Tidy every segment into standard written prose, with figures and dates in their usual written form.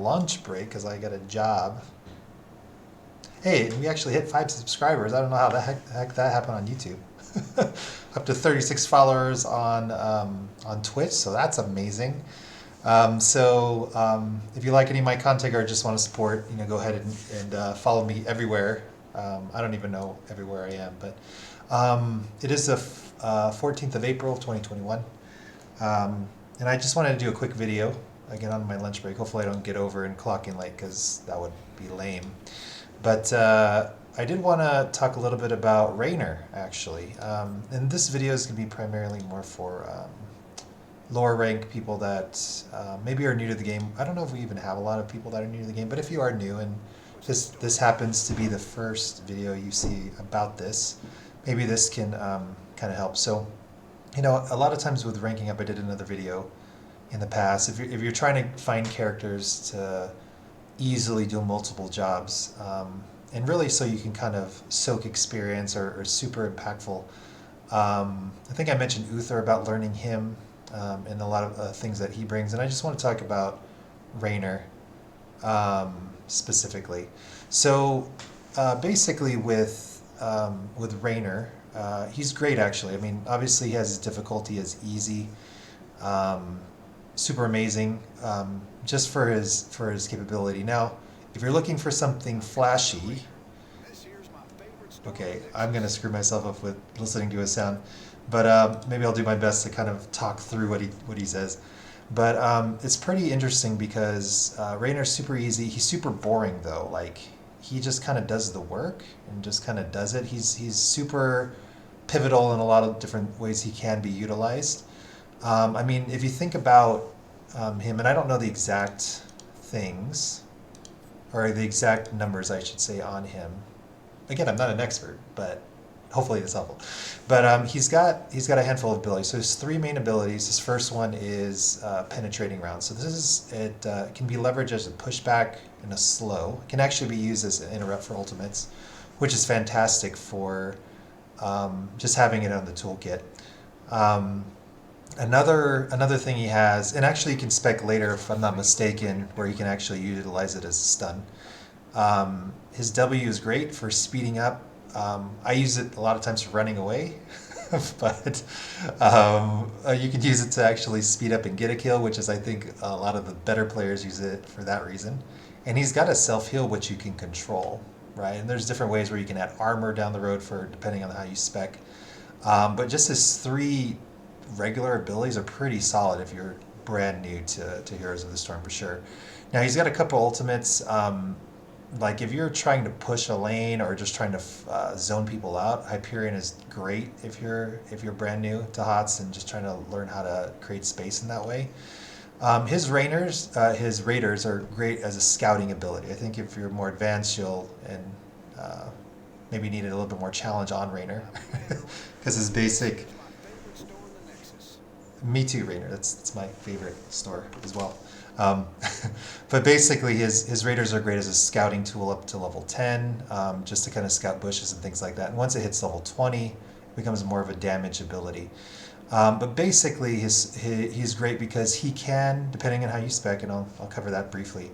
lunch break because I got a job. Hey, we actually hit 5 subscribers. I don't know how the heck that happened on YouTube. Up to 36 followers on Twitch, so that's amazing. If you like any of my content or just want to support, go ahead and follow me everywhere. I don't even know everywhere I am, but it is the 14th of April, 2021. And I just wanted to do a quick video, again, on my lunch break. Hopefully I don't get over and clock in late because that would be lame. But I did want to talk a little bit about Raynor, actually. And this video is going to be primarily more for lower rank people that maybe are new to the game. I don't know if we even have a lot of people that are new to the game, but if you are new and this happens to be the first video you see about this, maybe this can kind of help. So, a lot of times with ranking up, I did another video in the past. If you're trying to find characters to easily do multiple jobs, and really so you can kind of soak experience or super impactful. I think I mentioned Uther about learning him and a lot of things that he brings, and I just want to talk about Raynor specifically. So basically with Raynor, he's great actually. I mean, obviously he has his difficulty as easy, super amazing, just for his capability. Now, if you're looking for something flashy, okay, I'm gonna screw myself up with listening to his sound, but maybe I'll do my best to kind of talk through what he says. But it's pretty interesting because Raynor's super easy. He's super boring though. Like he just kind of does the work and just kind of does it. He's super pivotal in a lot of different ways he can be utilized. I mean, if you think about him, and I don't know the exact things, or the exact numbers, I should say, on him. Again, I'm not an expert, but hopefully it's helpful. But he's got a handful of abilities. So there's 3 main abilities. His first one is penetrating rounds. So it can be leveraged as a pushback and a slow. It can actually be used as an interrupt for ultimates, which is fantastic for just having it on the toolkit. Another thing he has, and actually you can spec later if I'm not mistaken, where you can actually utilize it as a stun. His W is great for speeding up. I use it a lot of times for running away, but you can use it to actually speed up and get a kill, which is, I think, a lot of the better players use it for that reason. And he's got a self-heal which you can control, right? And there's different ways where you can add armor down the road for depending on how you spec. But just his 3 regular abilities are pretty solid if you're brand new to Heroes of the Storm for sure. Now he's got a couple ultimates. Like if you're trying to push a lane or just trying to zone people out, Hyperion is great if you're brand new to HOTS and just trying to learn how to create space in that way. His Raynors, his Raiders are great as a scouting ability. I think if you're more advanced, you'll maybe need a little bit more challenge on Raynor because his basic. Me too, Raynor. That's my favorite store as well. But basically, his Raiders are great as a scouting tool up to level 10, just to kind of scout bushes and things like that. And once it hits level 20, it becomes more of a damage ability. But basically, he's great because he can, depending on how you spec, and I'll cover that briefly,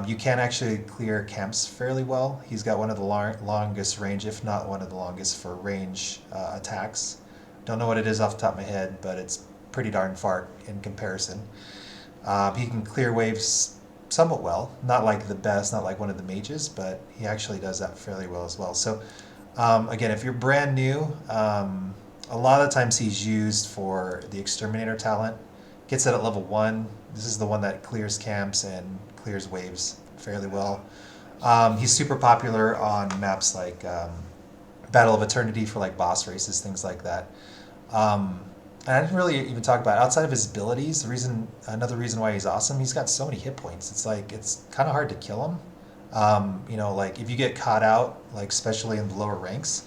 you can actually clear camps fairly well. He's got one of the longest range, if not one of the longest for range attacks. Don't know what it is off the top of my head, but it's pretty darn far in comparison. He can clear waves somewhat well, not like the best, not like one of the mages, but he actually does that fairly well as well. So again, if you're brand new, a lot of times he's used for the Exterminator talent. Gets it at level 1. This is the one that clears camps and clears waves fairly well. He's super popular on maps like Battle of Eternity for like boss races, things like that. And I didn't really even talk about it. Outside of his abilities, another reason why he's awesome, he's got so many hit points. It's kind of hard to kill him. Like if you get caught out, like especially in the lower ranks,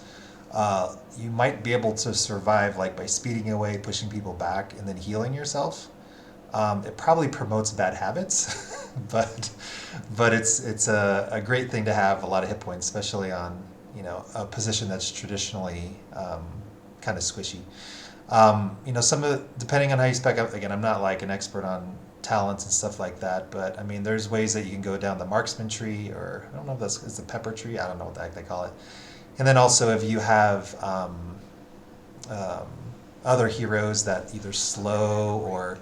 you might be able to survive like by speeding away, pushing people back, and then healing yourself. It probably promotes bad habits, but it's a great thing to have a lot of hit points, especially on a position that's traditionally kind of squishy. Some of depending on how you spec up. Again, I'm not like an expert on talents and stuff like that. But I mean, there's ways that you can go down the marksman tree, or I don't know if that's is the pepper tree. I don't know what the heck they call it. And then also if you have um, other heroes that either slow or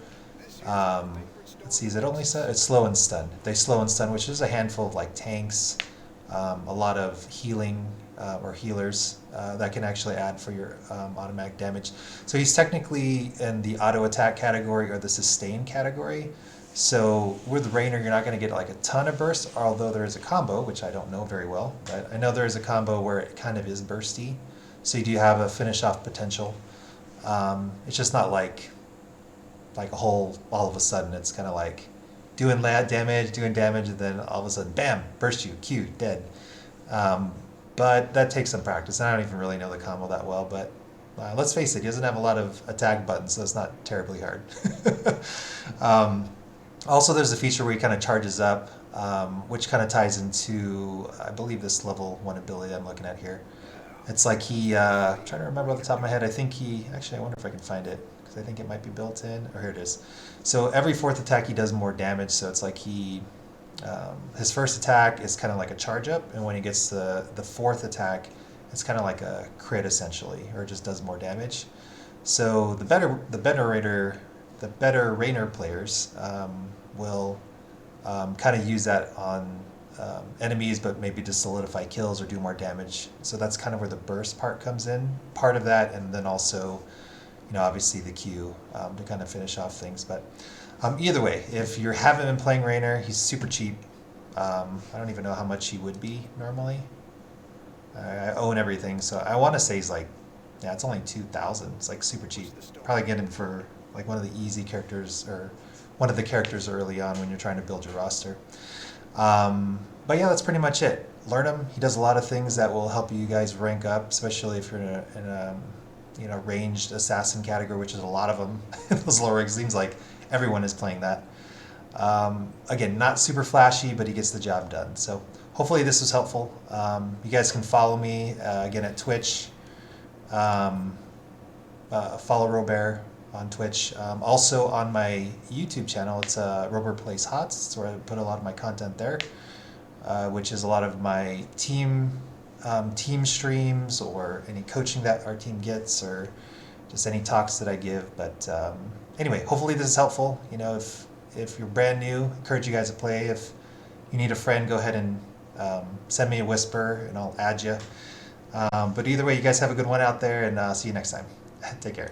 let's see, is it only it's slow and stun. They slow and stun, which is a handful of like tanks, a lot of healing or healers that can actually add for your automatic damage. So he's technically in the auto attack category or the sustain category. So with Raynor, you're not going to get like a ton of burst, although there is a combo, which I don't know very well. But I know there is a combo where it kind of is bursty. So you do have a finish off potential. It's just not like a whole, all of a sudden, it's kind of like doing damage, and then all of a sudden, bam, burst you, Q, dead. But that takes some practice. And I don't even really know the combo that well, but let's face it, he doesn't have a lot of attack buttons, so it's not terribly hard. Also, there's a feature where he kind of charges up, which kind of ties into, I believe, this level 1 ability I'm looking at here. It's like I'm trying to remember off the top of my head, I think actually I wonder if I can find it, because I think it might be built in, or here it is. So every 4th attack he does more damage, so it's like his first attack is kind of like a charge up, and when he gets the 4th attack, it's kind of like a crit essentially, or it just does more damage. So the better Raynor players will kind of use that on enemies, but maybe to solidify kills or do more damage. So that's kind of where the burst part comes in. Part of that, and then also, obviously the Q to kind of finish off things. But either way, if you haven't been playing Raynor, he's super cheap. I don't even know how much he would be normally. I own everything, so I want to say he's like, yeah, it's only 2,000. It's like super cheap. Probably get him for like one of the easy characters, or one of the characters early on when you're trying to build your roster. But yeah, that's pretty much it. Learn him. He does a lot of things that will help you guys rank up, especially if you're in a ranged assassin category, which is a lot of them. Those lower ranks, seems like everyone is playing that. Again, not super flashy, but he gets the job done. So hopefully this was helpful. You guys can follow me again at Twitch. Follow Robert on Twitch. Also on my YouTube channel, it's Robert Plays Hots. It's where I put a lot of my content there, which is a lot of my team streams, or any coaching that our team gets, or just any talks that I give. But anyway, hopefully this is helpful. If you're brand new, encourage you guys to play. If you need a friend, go ahead and send me a whisper, and I'll add you. But either way, you guys have a good one out there, and see you next time. Take care.